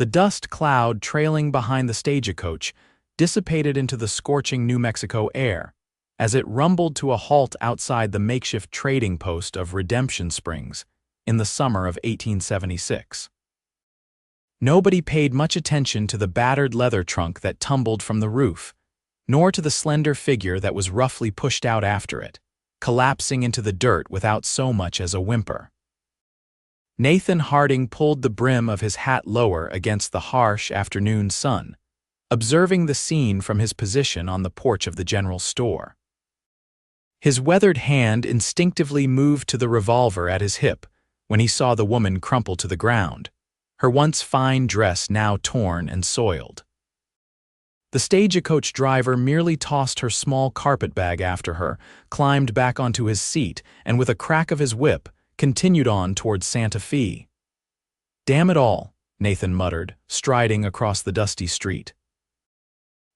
The dust cloud trailing behind the stagecoach dissipated into the scorching New Mexico air as it rumbled to a halt outside the makeshift trading post of Redemption Springs in the summer of 1876. Nobody paid much attention to the battered leather trunk that tumbled from the roof, nor to the slender figure that was roughly pushed out after it, collapsing into the dirt without so much as a whimper. Nathan Harding pulled the brim of his hat lower against the harsh afternoon sun, observing the scene from his position on the porch of the general store. His weathered hand instinctively moved to the revolver at his hip when he saw the woman crumple to the ground, her once fine dress now torn and soiled. The stagecoach driver merely tossed her small carpetbag after her, climbed back onto his seat, and with a crack of his whip, continued on toward Santa Fe. "Damn it all," Nathan muttered, striding across the dusty street.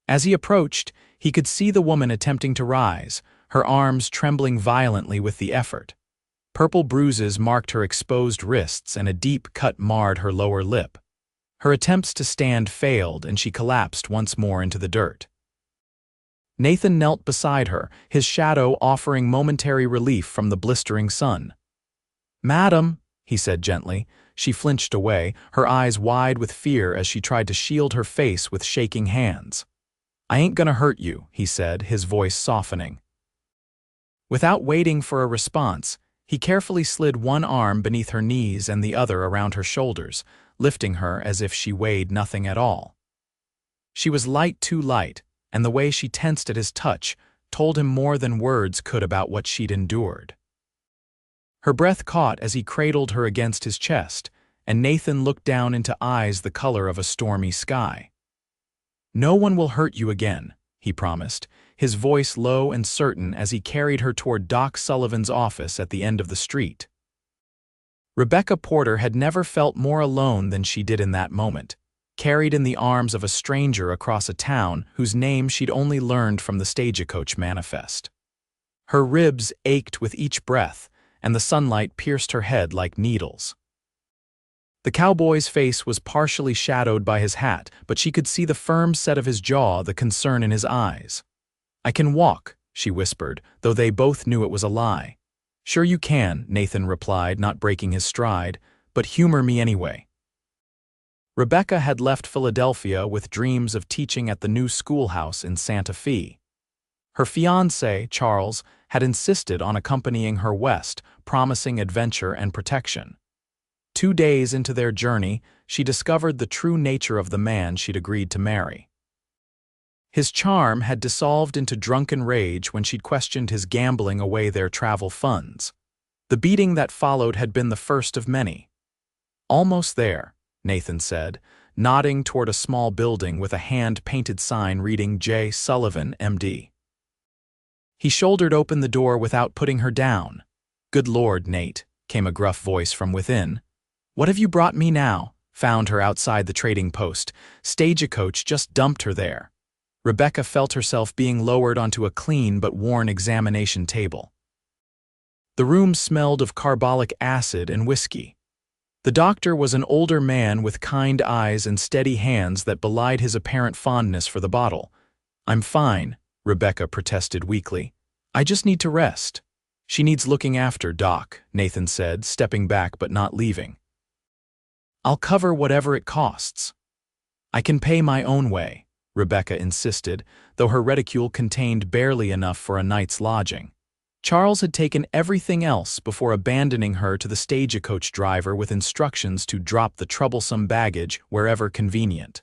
As he approached, he could see the woman attempting to rise, her arms trembling violently with the effort. Purple bruises marked her exposed wrists and a deep cut marred her lower lip. Her attempts to stand failed and she collapsed once more into the dirt. Nathan knelt beside her, his shadow offering momentary relief from the blistering sun. "Madam," he said gently. She flinched away, her eyes wide with fear as she tried to shield her face with shaking hands. "I ain't gonna hurt you," he said, his voice softening. Without waiting for a response, he carefully slid one arm beneath her knees and the other around her shoulders, lifting her as if she weighed nothing at all. She was light, too light, and the way she tensed at his touch told him more than words could about what she'd endured. Her breath caught as he cradled her against his chest, and Nathan looked down into eyes the color of a stormy sky. "No one will hurt you again," he promised, his voice low and certain as he carried her toward Doc Sullivan's office at the end of the street. Rebecca Porter had never felt more alone than she did in that moment, carried in the arms of a stranger across a town whose name she'd only learned from the stagecoach manifest. Her ribs ached with each breath, and the sunlight pierced her head like needles. The cowboy's face was partially shadowed by his hat, but she could see the firm set of his jaw, the concern in his eyes. "I can walk," she whispered, though they both knew it was a lie. "Sure you can," Nathan replied, not breaking his stride, "but humor me anyway." Rebecca had left Philadelphia with dreams of teaching at the new schoolhouse in Santa Fe. Her fiancé, Charles, had insisted on accompanying her west, promising adventure and protection. 2 days into their journey, she discovered the true nature of the man she'd agreed to marry. His charm had dissolved into drunken rage when she'd questioned his gambling away their travel funds. The beating that followed had been the first of many. "Almost there," Nathan said, nodding toward a small building with a hand-painted sign reading J. Sullivan, M.D. He shouldered open the door without putting her down. "Good Lord, Nate," came a gruff voice from within. "What have you brought me now?" Found her outside the trading post. Stagecoach just dumped her there. Rebecca felt herself being lowered onto a clean but worn examination table. The room smelled of carbolic acid and whiskey. The doctor was an older man with kind eyes and steady hands that belied his apparent fondness for the bottle. "I'm fine," Rebecca protested weakly. "I just need to rest." "She needs looking after, Doc," Nathan said, stepping back but not leaving. "I'll cover whatever it costs." "I can pay my own way," Rebecca insisted, though her reticule contained barely enough for a night's lodging. Charles had taken everything else before abandoning her to the stagecoach driver with instructions to drop the troublesome baggage wherever convenient.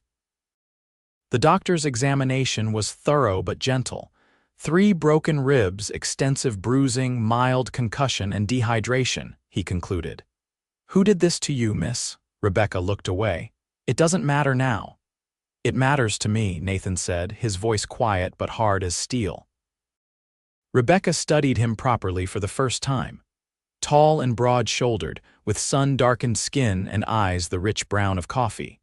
The doctor's examination was thorough but gentle. 3 broken ribs, extensive bruising, mild concussion, and dehydration, he concluded. "Who did this to you, miss?" Rebecca looked away. "It doesn't matter now." "It matters to me," Nathan said, his voice quiet but hard as steel. Rebecca studied him properly for the first time. Tall and broad-shouldered, with sun-darkened skin and eyes the rich brown of coffee.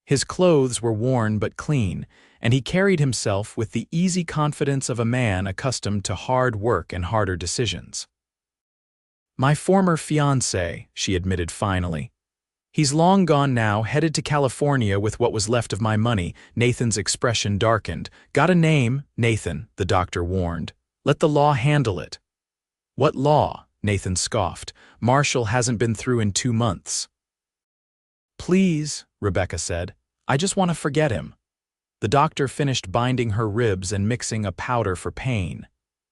His clothes were worn but clean, and he carried himself with the easy confidence of a man accustomed to hard work and harder decisions. "My former fiancé," she admitted finally. He's long gone now, headed to California with what was left of my money. Nathan's expression darkened. Got a name, Nathan, the doctor warned. Let the law handle it. What law? Nathan scoffed. Marshall hasn't been through in 2 months. Please, Rebecca said. I just want to forget him. The doctor finished binding her ribs and mixing a powder for pain.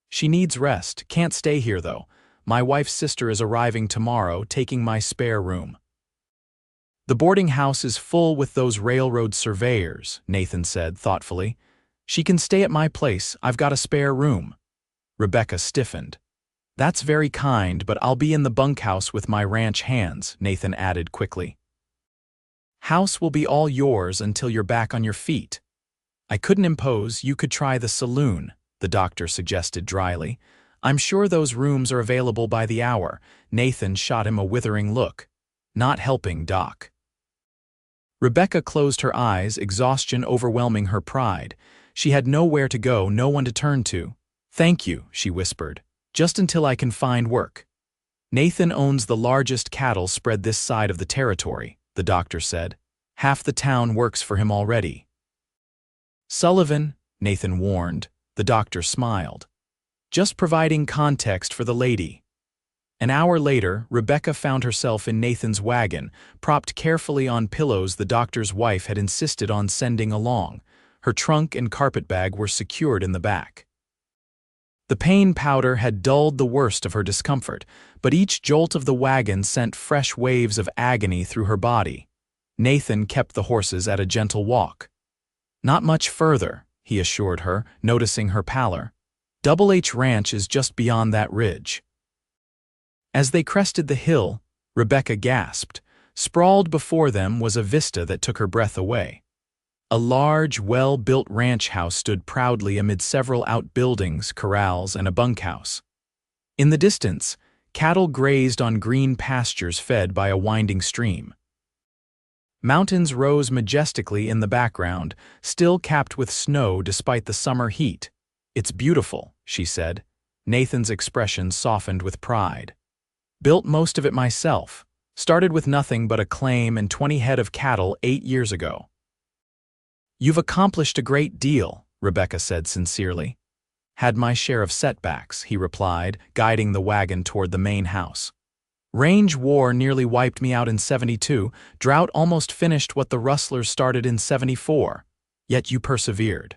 She needs rest, can't stay here though. My wife's sister is arriving tomorrow, taking my spare room. The boarding house is full with those railroad surveyors, Nathan said thoughtfully. She can stay at my place, I've got a spare room. Rebecca stiffened. That's very kind, but I'll be in the bunkhouse with my ranch hands, Nathan added quickly. House will be all yours until you're back on your feet. I couldn't impose, you could try the saloon, the doctor suggested dryly. I'm sure those rooms are available by the hour. Nathan shot him a withering look. Not helping, Doc. Rebecca closed her eyes, exhaustion overwhelming her pride. She had nowhere to go, no one to turn to. Thank you, she whispered. Just until I can find work. Nathan owns the largest cattle spread this side of the territory, the doctor said. Half the town works for him already. Sullivan, Nathan warned. The doctor smiled. Just providing context for the lady. An hour later, Rebecca found herself in Nathan's wagon, propped carefully on pillows the doctor's wife had insisted on sending along. Her trunk and carpetbag were secured in the back. The pain powder had dulled the worst of her discomfort, but each jolt of the wagon sent fresh waves of agony through her body. Nathan kept the horses at a gentle walk. Not much further, he assured her, noticing her pallor. Double H Ranch is just beyond that ridge. As they crested the hill, Rebecca gasped. Sprawled before them was a vista that took her breath away. A large, well-built ranch house stood proudly amid several outbuildings, corrals, and a bunkhouse. In the distance, cattle grazed on green pastures fed by a winding stream. Mountains rose majestically in the background, still capped with snow despite the summer heat. It's beautiful, she said. Nathan's expression softened with pride. Built most of it myself. Started with nothing but a claim and 20 head of cattle 8 years ago. You've accomplished a great deal, Rebecca said sincerely. Had my share of setbacks, he replied, guiding the wagon toward the main house. Range war nearly wiped me out in 72, drought almost finished what the rustlers started in 74. Yet you persevered.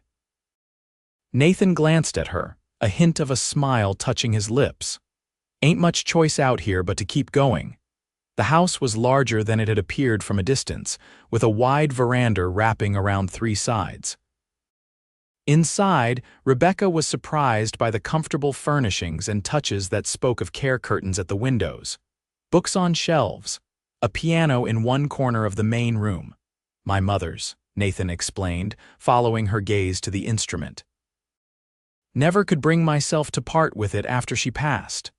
Nathan glanced at her, a hint of a smile touching his lips. Ain't much choice out here but to keep going. The house was larger than it had appeared from a distance, with a wide veranda wrapping around 3 sides. Inside, Rebecca was surprised by the comfortable furnishings and touches that spoke of care curtains at the windows. Books on shelves. A piano in one corner of the main room. My mother's, Nathan explained, following her gaze to the instrument. Never could bring myself to part with it after she passed.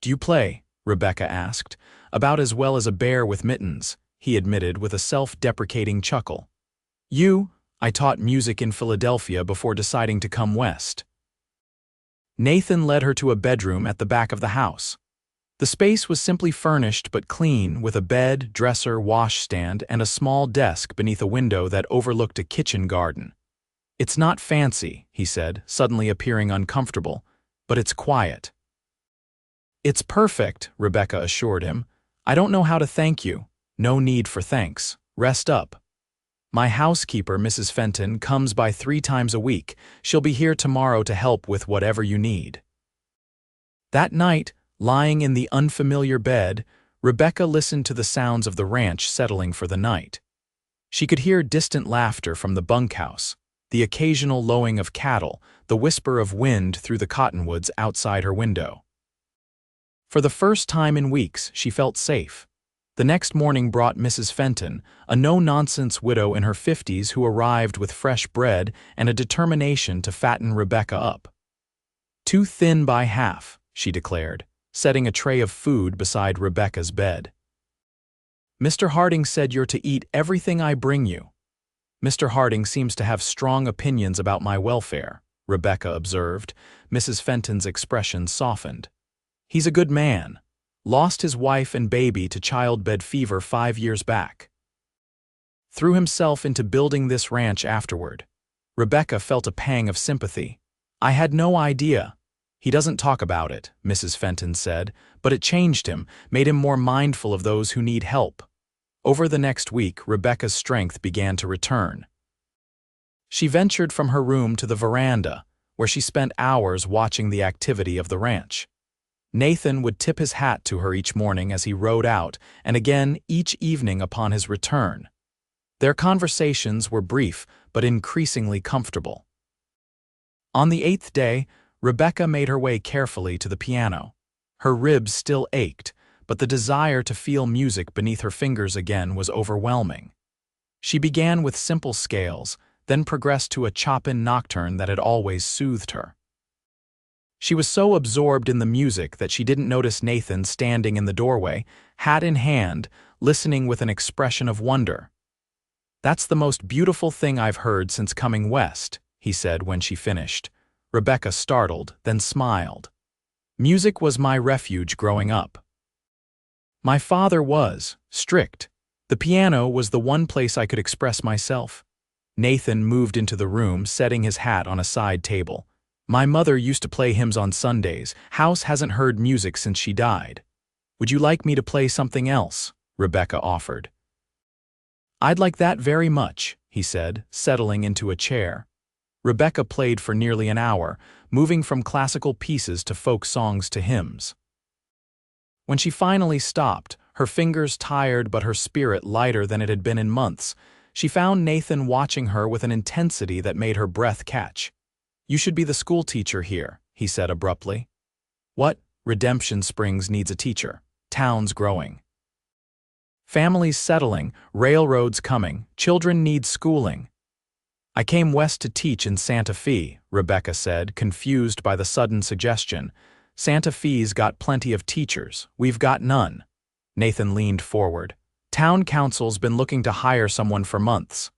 Do you play? Rebecca asked. About as well as a bear with mittens, he admitted with a self-deprecating chuckle. I taught music in Philadelphia before deciding to come west. Nathan led her to a bedroom at the back of the house. The space was simply furnished but clean, with a bed, dresser, washstand, and a small desk beneath a window that overlooked a kitchen garden. It's not fancy, he said, suddenly appearing uncomfortable, but it's quiet. It's perfect, Rebecca assured him. I don't know how to thank you. No need for thanks. Rest up. My housekeeper, Mrs. Fenton, comes by 3 times a week. She'll be here tomorrow to help with whatever you need. That night, lying in the unfamiliar bed, Rebecca listened to the sounds of the ranch settling for the night. She could hear distant laughter from the bunkhouse, the occasional lowing of cattle, the whisper of wind through the cottonwoods outside her window. For the first time in weeks, she felt safe. The next morning brought Mrs. Fenton, a no-nonsense widow in her 50s who arrived with fresh bread and a determination to fatten Rebecca up. Too thin by half, she declared, setting a tray of food beside Rebecca's bed. Mr. Harding said you're to eat everything I bring you. Mr. Harding seems to have strong opinions about my welfare, Rebecca observed. Mrs. Fenton's expression softened. He's a good man. Lost his wife and baby to childbed fever 5 years back. Threw himself into building this ranch afterward. Rebecca felt a pang of sympathy. I had no idea. He doesn't talk about it, Mrs. Fenton said, but it changed him, made him more mindful of those who need help. Over the next week, Rebecca's strength began to return. She ventured from her room to the veranda, where she spent hours watching the activity of the ranch. Nathan would tip his hat to her each morning as he rode out, and again each evening upon his return. Their conversations were brief, but increasingly comfortable. On the 8th day, Rebecca made her way carefully to the piano. Her ribs still ached, but the desire to feel music beneath her fingers again was overwhelming. She began with simple scales, then progressed to a Chopin nocturne that had always soothed her. She was so absorbed in the music that she didn't notice Nathan standing in the doorway, hat in hand, listening with an expression of wonder. "That's the most beautiful thing I've heard since coming west," he said when she finished. Rebecca startled, then smiled. "Music was my refuge growing up. My father was strict. The piano was the one place I could express myself." Nathan moved into the room, setting his hat on a side table. "My mother used to play hymns on Sundays. House hasn't heard music since she died. Would you like me to play something else?" Rebecca offered. "I'd like that very much," he said, settling into a chair. Rebecca played for nearly an hour, moving from classical pieces to folk songs to hymns. When she finally stopped, her fingers tired but her spirit lighter than it had been in months, she found Nathan watching her with an intensity that made her breath catch. "You should be the school teacher here," he said abruptly. "What? Redemption Springs needs a teacher. Town's growing. Families settling, railroads coming, children need schooling." "I came west to teach in Santa Fe," Rebecca said, confused by the sudden suggestion. "Santa Fe's got plenty of teachers. We've got none." Nathan leaned forward. "Town council's been looking to hire someone for months.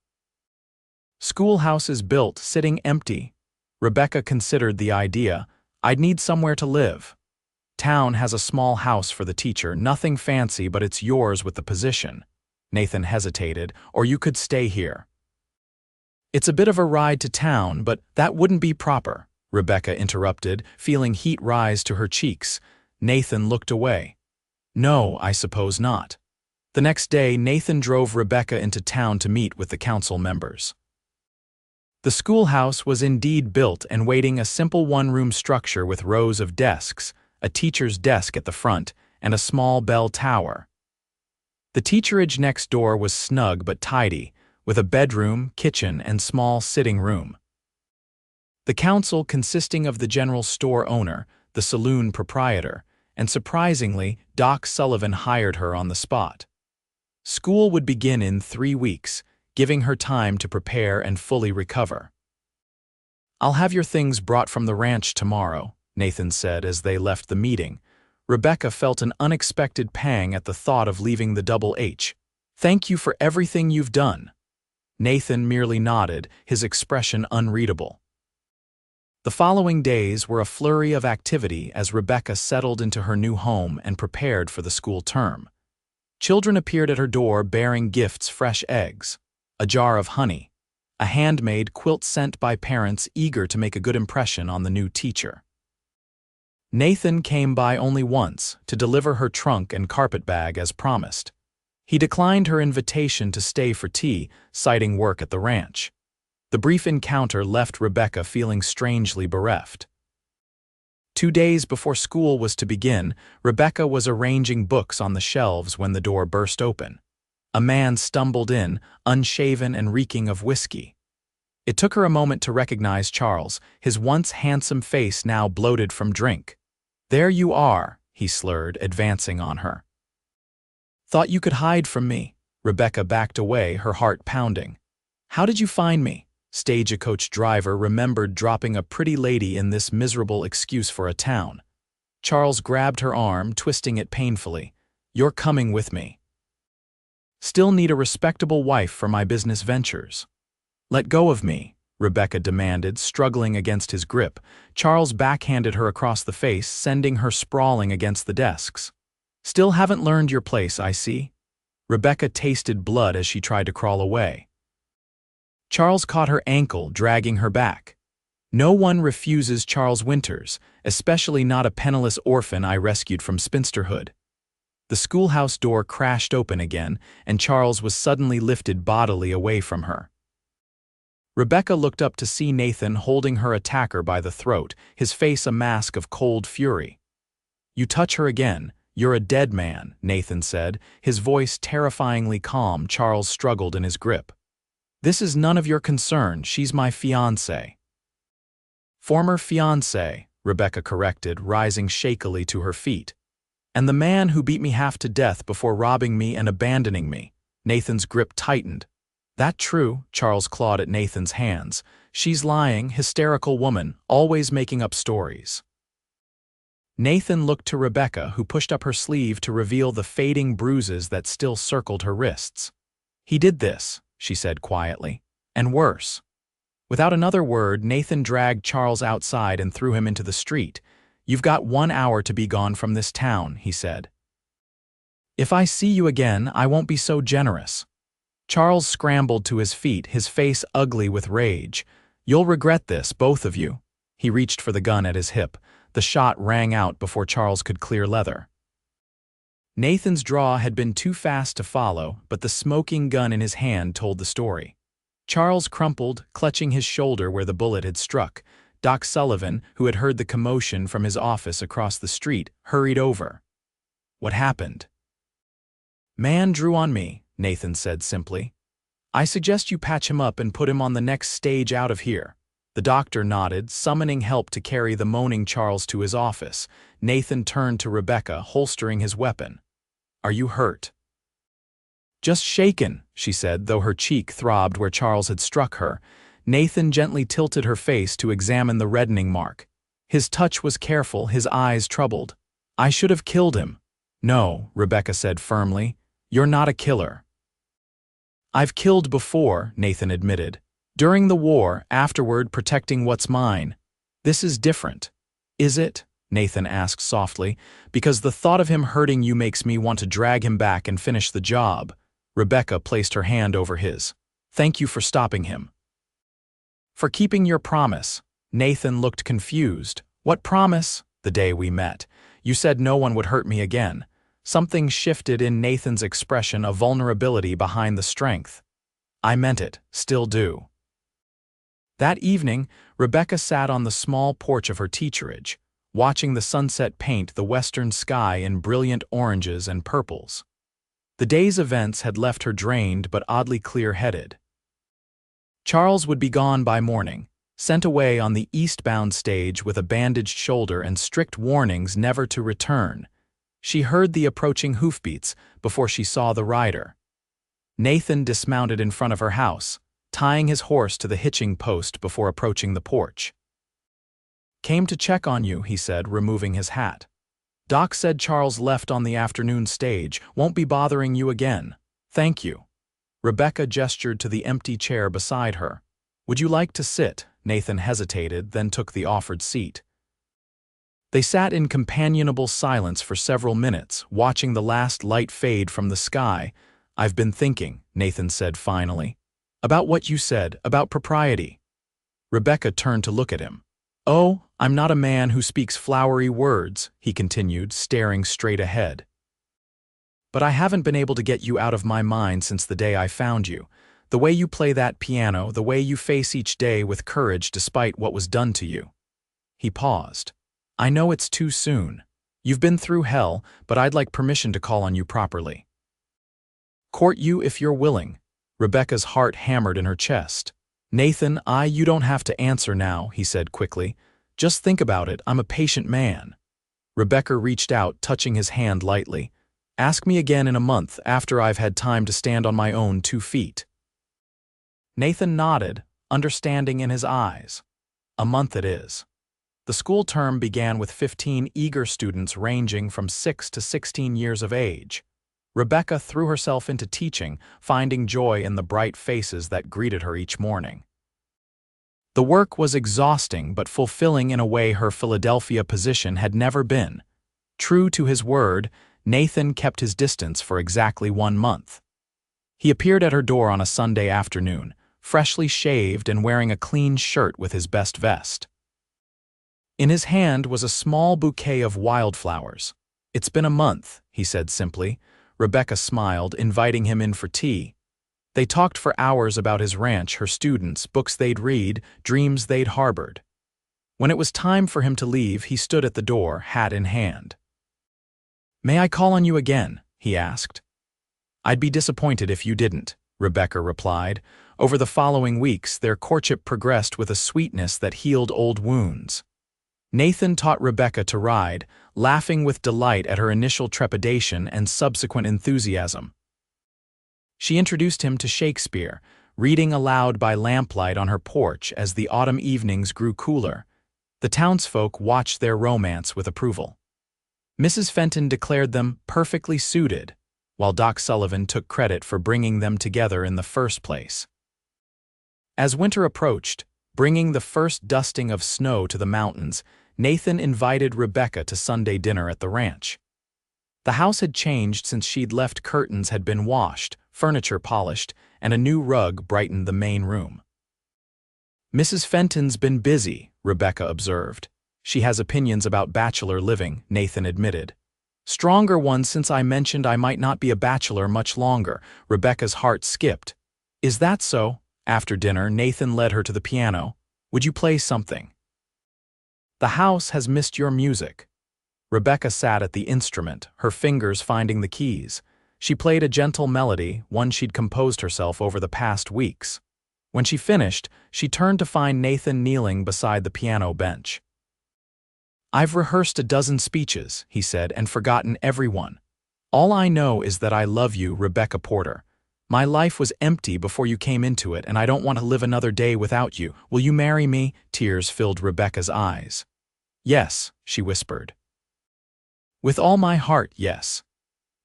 Schoolhouse is built, sitting empty." Rebecca considered the idea. "I'd need somewhere to live. Town has a small house for the teacher, nothing fancy, but it's yours with the position." Nathan hesitated. "Or you could stay here." "It's a bit of a ride to town, but that wouldn't be proper," Rebecca interrupted, feeling heat rise to her cheeks. Nathan looked away. "No, I suppose not." The next day, Nathan drove Rebecca into town to meet with the council members. The schoolhouse was indeed built and waiting, a simple one-room structure with rows of desks, a teacher's desk at the front, and a small bell tower. The teacherage next door was snug but tidy, with a bedroom, kitchen, and small sitting room. The council consisting of the general store owner, the saloon proprietor, and surprisingly, Doc Sullivan hired her on the spot. School would begin in 3 weeks, giving her time to prepare and fully recover. "I'll have your things brought from the ranch tomorrow," Nathan said as they left the meeting. Rebecca felt an unexpected pang at the thought of leaving the Double H. "Thank you for everything you've done." Nathan merely nodded, his expression unreadable. The following days were a flurry of activity as Rebecca settled into her new home and prepared for the school term. Children appeared at her door bearing gifts: fresh eggs, a jar of honey, a handmade quilt sent by parents eager to make a good impression on the new teacher. Nathan came by only once to deliver her trunk and carpet bag as promised. He declined her invitation to stay for tea, citing work at the ranch. The brief encounter left Rebecca feeling strangely bereft. 2 days before school was to begin, Rebecca was arranging books on the shelves when the door burst open. A man stumbled in, unshaven and reeking of whiskey. It took her a moment to recognize Charles, his once handsome face now bloated from drink. "There you are," he slurred, advancing on her. "Thought you could hide from me." Rebecca backed away, her heart pounding. "How did you find me?" Stagecoach driver remembered dropping a pretty lady in this miserable excuse for a town. Charles grabbed her arm, twisting it painfully. "You're coming with me. Still need a respectable wife for my business ventures." "Let go of me," Rebecca demanded, struggling against his grip. Charles backhanded her across the face, sending her sprawling against the desks. Still haven't learned your place, I see. Rebecca tasted blood as she tried to crawl away. Charles caught her ankle, dragging her back. No one refuses Charles Winters, especially not a penniless orphan I rescued from spinsterhood. The schoolhouse door crashed open again, and Charles was suddenly lifted bodily away from her. Rebecca looked up to see Nathan holding her attacker by the throat, his face a mask of cold fury. "You touch her again, you're a dead man," Nathan said, his voice terrifyingly calm. Charles struggled in his grip. "This is none of your concern, she's my fiancé." "Former fiancé," Rebecca corrected, rising shakily to her feet. "And the man who beat me half to death before robbing me and abandoning me." Nathan's grip tightened. "That true?" Charles clawed at Nathan's hands. "She's lying, hysterical woman, always making up stories." Nathan looked to Rebecca, who pushed up her sleeve to reveal the fading bruises that still circled her wrists. "He did this," she said quietly, "and worse." Without another word, Nathan dragged Charles outside and threw him into the street. "You've got 1 hour to be gone from this town," he said. "If I see you again, I won't be so generous." Charles scrambled to his feet, his face ugly with rage. "You'll regret this, both of you." He reached for the gun at his hip. The shot rang out before Charles could clear leather. Nathan's draw had been too fast to follow, but the smoking gun in his hand told the story. Charles crumpled, clutching his shoulder where the bullet had struck. Doc Sullivan, who had heard the commotion from his office across the street, hurried over. "What happened?" "Man drew on me," Nathan said simply. "I suggest you patch him up and put him on the next stage out of here." The doctor nodded, summoning help to carry the moaning Charles to his office. Nathan turned to Rebecca, holstering his weapon. "Are you hurt?" "Just shaken," she said, though her cheek throbbed where Charles had struck her. Nathan gently tilted her face to examine the reddening mark. His touch was careful, his eyes troubled. "I should have killed him." "No," Rebecca said firmly. "You're not a killer." "I've killed before," Nathan admitted. "During the war, afterward protecting what's mine. This is different." "Is it?" Nathan asked softly. "Because the thought of him hurting you makes me want to drag him back and finish the job." Rebecca placed her hand over his. "Thank you for stopping him." "For keeping your promise." Nathan looked confused. "What promise?" "The day we met. You said no one would hurt me again." Something shifted in Nathan's expression, a vulnerability behind the strength. "I meant it, still do." That evening, Rebecca sat on the small porch of her teacherage, watching the sunset paint the western sky in brilliant oranges and purples. The day's events had left her drained but oddly clear-headed. Charles would be gone by morning, sent away on the eastbound stage with a bandaged shoulder and strict warnings never to return. She heard the approaching hoofbeats before she saw the rider. Nathan dismounted in front of her house, tying his horse to the hitching post before approaching the porch. "Came to check on you," he said, removing his hat. "Doc said Charles left on the afternoon stage, won't be bothering you again." "Thank you." Rebecca gestured to the empty chair beside her. "Would you like to sit?" Nathan hesitated, then took the offered seat. They sat in companionable silence for several minutes, watching the last light fade from the sky. "I've been thinking," Nathan said finally. "About what you said, about propriety." Rebecca turned to look at him. "Oh, I'm not a man who speaks flowery words," he continued, staring straight ahead. "But I haven't been able to get you out of my mind since the day I found you. The way you play that piano, the way you face each day with courage despite what was done to you." He paused. "I know it's too soon. You've been through hell, but I'd like permission to call on you properly." "Court you if you're willing." Rebecca's heart hammered in her chest. "Nathan, you don't have to answer now," he said quickly. "Just think about it, I'm a patient man." Rebecca reached out, touching his hand lightly. "Ask me again in a month, after I've had time to stand on my own 2 feet." Nathan nodded, understanding in his eyes. A month it is. The school term began with 15 eager students ranging from 6 to 16 years of age. Rebecca threw herself into teaching, finding joy in the bright faces that greeted her each morning. The work was exhausting but fulfilling in a way her Philadelphia position had never been. True to his word, Nathan kept his distance for exactly 1 month. He appeared at her door on a Sunday afternoon, freshly shaved and wearing a clean shirt with his best vest. In his hand was a small bouquet of wildflowers. "It's been a month," he said simply. Rebecca smiled, inviting him in for tea. They talked for hours about his ranch, her students, books they'd read, dreams they'd harbored. When it was time for him to leave, he stood at the door, hat in hand. "May I call on you again?" he asked. "I'd be disappointed if you didn't," Rebecca replied. Over the following weeks, their courtship progressed with a sweetness that healed old wounds. Nathan taught Rebecca to ride, laughing with delight at her initial trepidation and subsequent enthusiasm. She introduced him to Shakespeare, reading aloud by lamplight on her porch as the autumn evenings grew cooler. The townsfolk watched their romance with approval. Mrs. Fenton declared them perfectly suited, while Doc Sullivan took credit for bringing them together in the first place. As winter approached, bringing the first dusting of snow to the mountains, Nathan invited Rebecca to Sunday dinner at the ranch. The house had changed since she'd left. Curtains had been washed, furniture polished, and a new rug brightened the main room. "Mrs. Fenton's been busy," Rebecca observed. "She has opinions about bachelor living," Nathan admitted. "Stronger ones since I mentioned I might not be a bachelor much longer." Rebecca's heart skipped. "Is that so?" After dinner, Nathan led her to the piano. "Would you play something?" "The house has missed your music." Rebecca sat at the instrument, her fingers finding the keys. She played a gentle melody, one she'd composed herself over the past weeks. When she finished, she turned to find Nathan kneeling beside the piano bench. "I've rehearsed a dozen speeches," he said, "and forgotten every one. All I know is that I love you, Rebecca Porter. My life was empty before you came into it, and I don't want to live another day without you. Will you marry me?" Tears filled Rebecca's eyes. "Yes," she whispered. "With all my heart, yes."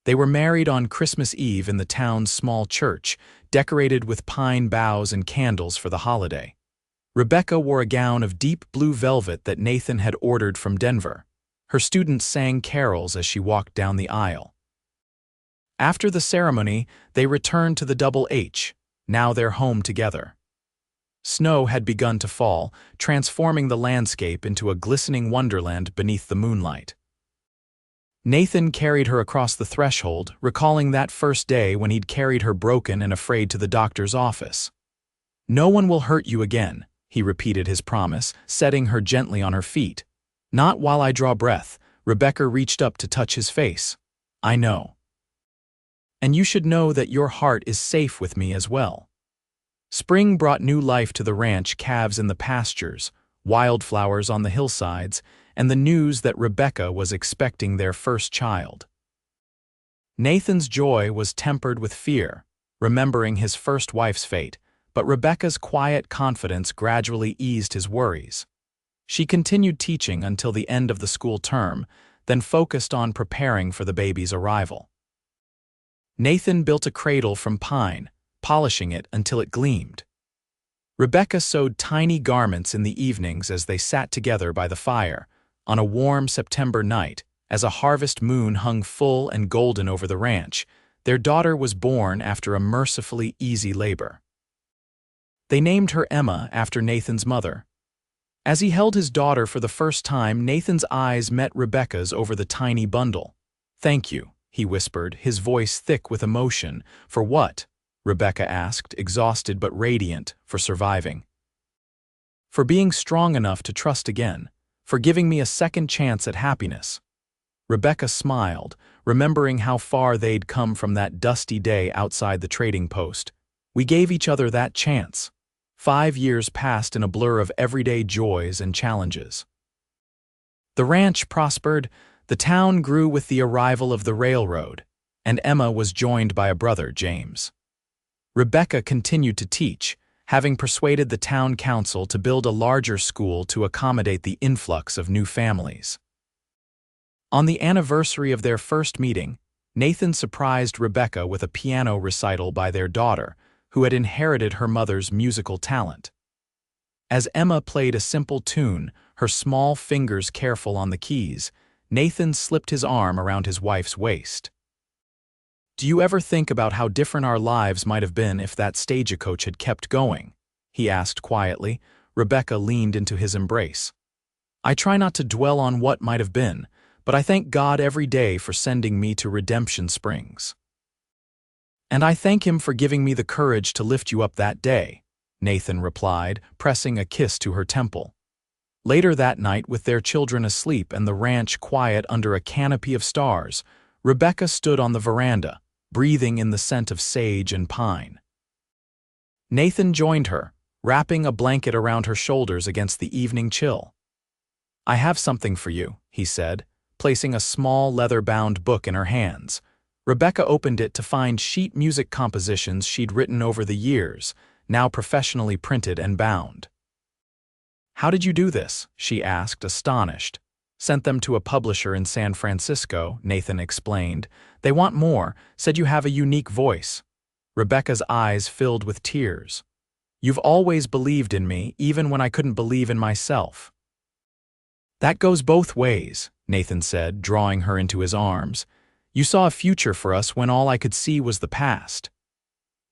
They were married on Christmas Eve in the town's small church, decorated with pine boughs and candles for the holiday. Rebecca wore a gown of deep blue velvet that Nathan had ordered from Denver. Her students sang carols as she walked down the aisle. After the ceremony, they returned to the Double H, now their home together. Snow had begun to fall, transforming the landscape into a glistening wonderland beneath the moonlight. Nathan carried her across the threshold, recalling that first day when he'd carried her broken and afraid to the doctor's office. "No one will hurt you again," he repeated his promise, setting her gently on her feet. "Not while I draw breath." Rebecca reached up to touch his face. "I know. And you should know that your heart is safe with me as well." Spring brought new life to the ranch, calves in the pastures, wildflowers on the hillsides, and the news that Rebecca was expecting their first child. Nathan's joy was tempered with fear, remembering his first wife's fate, but Rebecca's quiet confidence gradually eased his worries. She continued teaching until the end of the school term, then focused on preparing for the baby's arrival. Nathan built a cradle from pine, polishing it until it gleamed. Rebecca sewed tiny garments in the evenings as they sat together by the fire. On a warm September night, as a harvest moon hung full and golden over the ranch, their daughter was born after a mercifully easy labor. They named her Emma after Nathan's mother. As he held his daughter for the first time, Nathan's eyes met Rebecca's over the tiny bundle. "Thank you," he whispered, his voice thick with emotion. "For what?" Rebecca asked, exhausted but radiant, "For surviving. For being strong enough to trust again. For giving me a second chance at happiness." Rebecca smiled, remembering how far they'd come from that dusty day outside the trading post. "We gave each other that chance." 5 years passed in a blur of everyday joys and challenges. The ranch prospered, the town grew with the arrival of the railroad, and Emma was joined by a brother, James. Rebecca continued to teach, having persuaded the town council to build a larger school to accommodate the influx of new families. On the anniversary of their first meeting, Nathan surprised Rebecca with a piano recital by their daughter, who had inherited her mother's musical talent. As Emma played a simple tune, her small fingers careful on the keys, Nathan slipped his arm around his wife's waist. "Do you ever think about how different our lives might have been if that stagecoach had kept going?" he asked quietly. Rebecca leaned into his embrace. "I try not to dwell on what might have been, but I thank God every day for sending me to Redemption Springs. And I thank Him for giving me the courage to lift you up that day," Nathan replied, pressing a kiss to her temple. Later that night, with their children asleep and the ranch quiet under a canopy of stars, Rebecca stood on the veranda, breathing in the scent of sage and pine. Nathan joined her, wrapping a blanket around her shoulders against the evening chill. "I have something for you," he said, placing a small leather-bound book in her hands. Rebecca opened it to find sheet music compositions she'd written over the years, now professionally printed and bound. "How did you do this?" she asked, astonished. "Sent them to a publisher in San Francisco," Nathan explained. "They want more, said you have a unique voice." Rebecca's eyes filled with tears. "You've always believed in me, even when I couldn't believe in myself." "That goes both ways," Nathan said, drawing her into his arms. "You saw a future for us when all I could see was the past."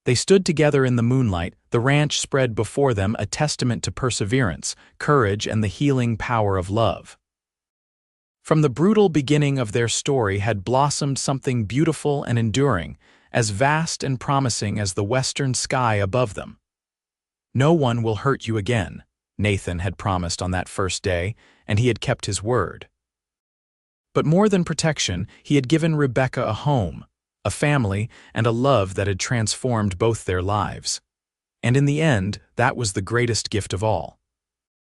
They stood together in the moonlight, the ranch spread before them, a testament to perseverance, courage, and the healing power of love. From the brutal beginning of their story had blossomed something beautiful and enduring, as vast and promising as the western sky above them. "No one will hurt you again," Nathan had promised on that first day, and he had kept his word. But more than protection, he had given Rebecca a home, a family, and a love that had transformed both their lives. And in the end, that was the greatest gift of all.